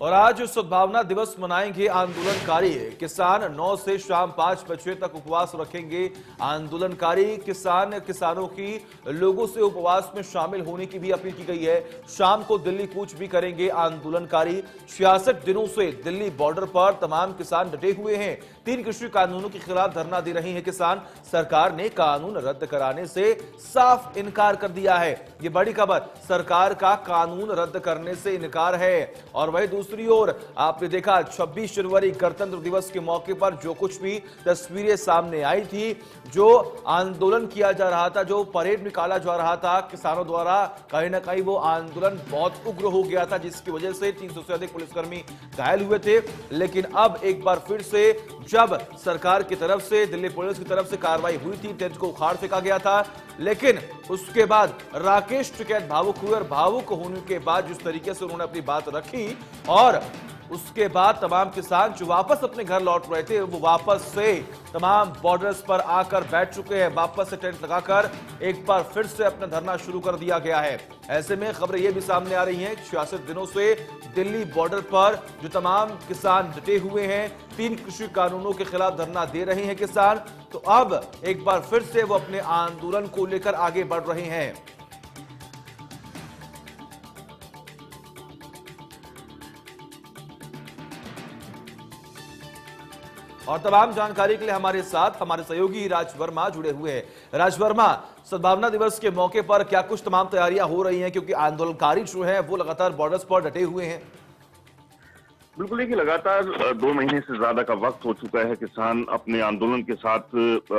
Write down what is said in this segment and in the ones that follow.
और आज सद्भावना दिवस मनाएंगे आंदोलनकारी किसान। 9 से शाम 5 बजे तक उपवास रखेंगे आंदोलनकारी किसान। किसानों की लोगों से उपवास में शामिल होने की भी अपील की गई है। शाम को दिल्ली कूच भी करेंगे आंदोलनकारी। 66 दिनों से दिल्ली बॉर्डर पर तमाम किसान डटे हुए हैं। 3 कृषि कानूनों के खिलाफ धरना दे रहे हैं किसान। सरकार ने कानून रद्द कराने से साफ इनकार कर दिया है। ये बड़ी खबर, सरकार का कानून रद्द करने से इनकार है। और वही दूसरी ओर आपने देखा 26 जनवरी गणतंत्र दिवस के मौके पर जो कुछ भी तस्वीरें सामने आई थी, जो आंदोलन किया जा रहा था, जो परेड निकाला जा रहा था किसानों द्वारा, कहीं ना कहीं वो आंदोलन बहुत उग्र हो गया था, जिसकी वजह से 300 से अधिक पुलिसकर्मी घायल हुए थे। लेकिन अब एक बार फिर से जब सरकार की तरफ से, दिल्ली पुलिस की तरफ से कार्रवाई हुई थी, टेंट को उखाड़ फेंका गया था, लेकिन उसके बाद राकेश टिकैत भावुक हुए और भावुक होने के बाद जिस तरीके से उन्होंने अपनी बात रखी, और उसके बाद तमाम किसान जो वापस अपने घर लौट रहे थे वो वापस से तमाम बॉर्डर्स पर आकर बैठ चुके हैं। वापस से टेंट लगाकर एक बार फिर से अपना धरना शुरू कर दिया गया है। ऐसे में खबरें यह भी सामने आ रही हैं 66 दिनों से दिल्ली बॉर्डर पर जो तमाम किसान डटे हुए हैं, 3 कृषि कानूनों के खिलाफ धरना दे रहे हैं किसान, तो अब एक बार फिर से वो अपने आंदोलन को लेकर आगे बढ़ रहे हैं। और तमाम जानकारी के लिए हमारे साथ हमारे सहयोगी राज वर्मा जुड़े हुए हैं। राज वर्मा, सद्भावना दिवस के मौके पर क्या कुछ तमाम तैयारियां हो रही हैं, क्योंकि आंदोलनकारी जो हैं वो लगातार बॉर्डर्स पर डटे हुए हैं? बिल्कुल, देखिए लगातार 2 महीने से ज्यादा का वक्त हो चुका है। किसान अपने आंदोलन के साथ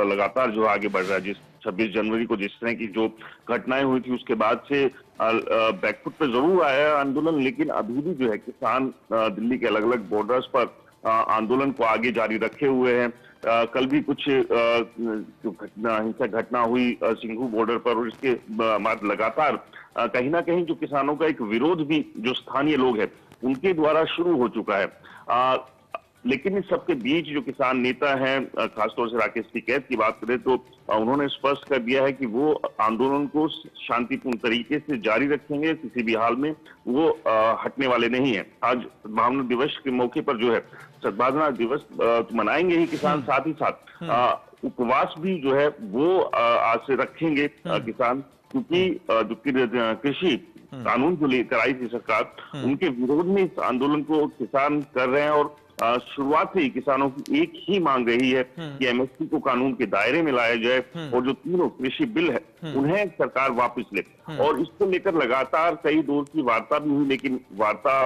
लगातार जो आगे बढ़ रहा है। जिस 26 जनवरी को जिस तरह की जो घटनाएं हुई थी उसके बाद से बैकफुट पे जरूर आया आंदोलन, लेकिन अभी भी जो है किसान दिल्ली के अलग अलग बॉर्डर्स पर आंदोलन को आगे जारी रखे हुए हैं। कल भी कुछ जो हिंसक घटना हुई सिंघू बॉर्डर पर, और इसके बाद लगातार कहीं ना कहीं जो किसानों का एक विरोध भी जो स्थानीय लोग हैं उनके द्वारा शुरू हो चुका है। लेकिन इस सबके बीच जो किसान नेता हैं, खासतौर से राकेश टिकैत की बात करें तो उन्होंने स्पष्ट कर दिया है कि वो आंदोलन को शांतिपूर्ण तरीके से जारी रखेंगे, किसी भी हाल में वो हटने वाले नहीं है। आज सद्भावना दिवस के मौके पर जो है सद्भावना दिवस मनाएंगे ही किसान, साथ ही साथ उपवास भी जो है वो आज से रखेंगे किसान, क्योंकि जो कृषि कानून जो लेकर आई थी सरकार, उनके विरोध में इस आंदोलन को किसान कर रहे हैं। और शुरुआत से ही किसानों की एक ही मांग रही है कि एमएसपी को कानून के दायरे में लाया जाए, और जो 3 कृषि बिल है उन्हें सरकार वापस ले। और इसको लेकर लगातार कई दौर की वार्ता भी हुई, लेकिन वार्ता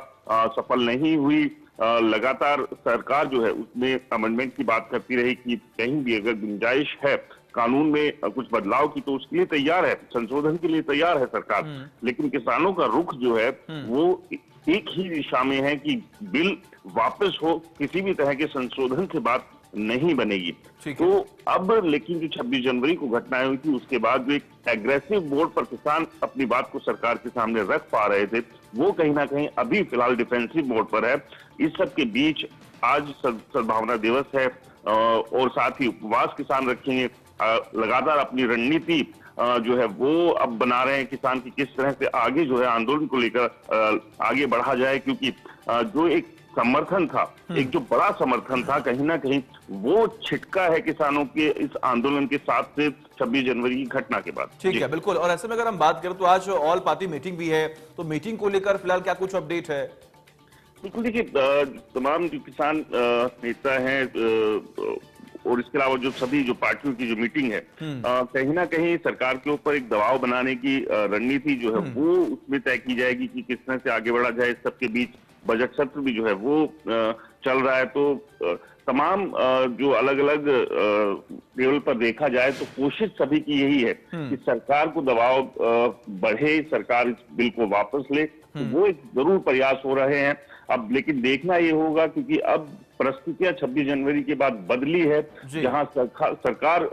सफल नहीं हुई। लगातार सरकार जो है उसमें अमेंडमेंट की बात करती रही कि कहीं भी अगर गुंजाइश है कानून में कुछ बदलाव की तो उसके लिए तैयार है, संशोधन के लिए तैयार है सरकार। लेकिन किसानों का रुख जो है वो एक ही दिशा में है कि बिल वापस हो, किसी भी तरह के संशोधन से बात नहीं बनेगी। तो अब लेकिन जो 26 जनवरी को घटनाएं हुई थी उसके बाद जो एक एग्रेसिव मोड पर किसान अपनी बात को सरकार के सामने रख पा रहे थे, वो कहीं ना कहीं अभी फिलहाल डिफेंसिव मोड पर है। इस सब के बीच आज सद्भावना दिवस है और साथ ही उपवास किसान रखेंगे। लगातार अपनी रणनीति जो है वो अब बना रहे हैं किसान की, किस तरह से आगे जो है आंदोलन को लेकर आगे बढ़ा जाए, क्योंकि जो एक समर्थन था, एक जो बड़ा समर्थन था, कहीं ना कहीं वो छिटका है किसानों के इस आंदोलन के साथ से 26 जनवरी की घटना के बाद। ठीक है, बिल्कुल। और ऐसे में अगर हम बात करें तो आज ऑल पार्टी मीटिंग भी है, तो मीटिंग को लेकर फिलहाल क्या कुछ अपडेट है? बिल्कुल, देखिए तमाम जो किसान नेता हैं और इसके अलावा जो सभी जो पार्टियों की जो मीटिंग है, कहीं ना कहीं सरकार के ऊपर एक दबाव बनाने की रणनीति जो है वो उसमें तय की जाएगी कि किस तरह से आगे बढ़ा जाए। इस सबके बीच बजट सत्र भी जो है वो चल रहा है। तो तमाम जो अलग अलग लेवल पर देखा जाए तो कोशिश सभी की यही है कि सरकार को दबाव बढ़े, सरकार इस बिल को वापस ले। तो वो एक जरूर प्रयास हो रहे हैं। अब लेकिन देखना ये होगा, क्योंकि अब परिस्थितियां 26 जनवरी के बाद बदली है, जहां सरकार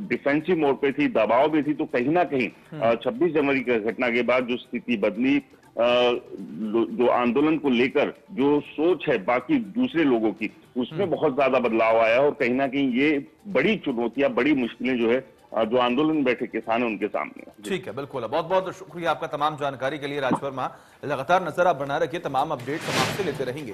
डिफेंसिव मोड पे थी, दबाव में थी, तो कहीं ना कहीं 26 जनवरी की घटना के बाद जो स्थिति बदली, जो आंदोलन को लेकर जो सोच है बाकी दूसरे लोगों की, उसमें बहुत ज्यादा बदलाव आया। और कहीं ना कहीं ये बड़ी चुनौतियां, बड़ी मुश्किलें जो है जो आंदोलन में बैठे किसान है उनके सामने। ठीक है, बिल्कुल। बहुत बहुत शुक्रिया आपका तमाम जानकारी के लिए राज वर्मा। लगातार नजर आप बना रखिए, तमाम अपडेट्स हम आपसे लेते रहेंगे।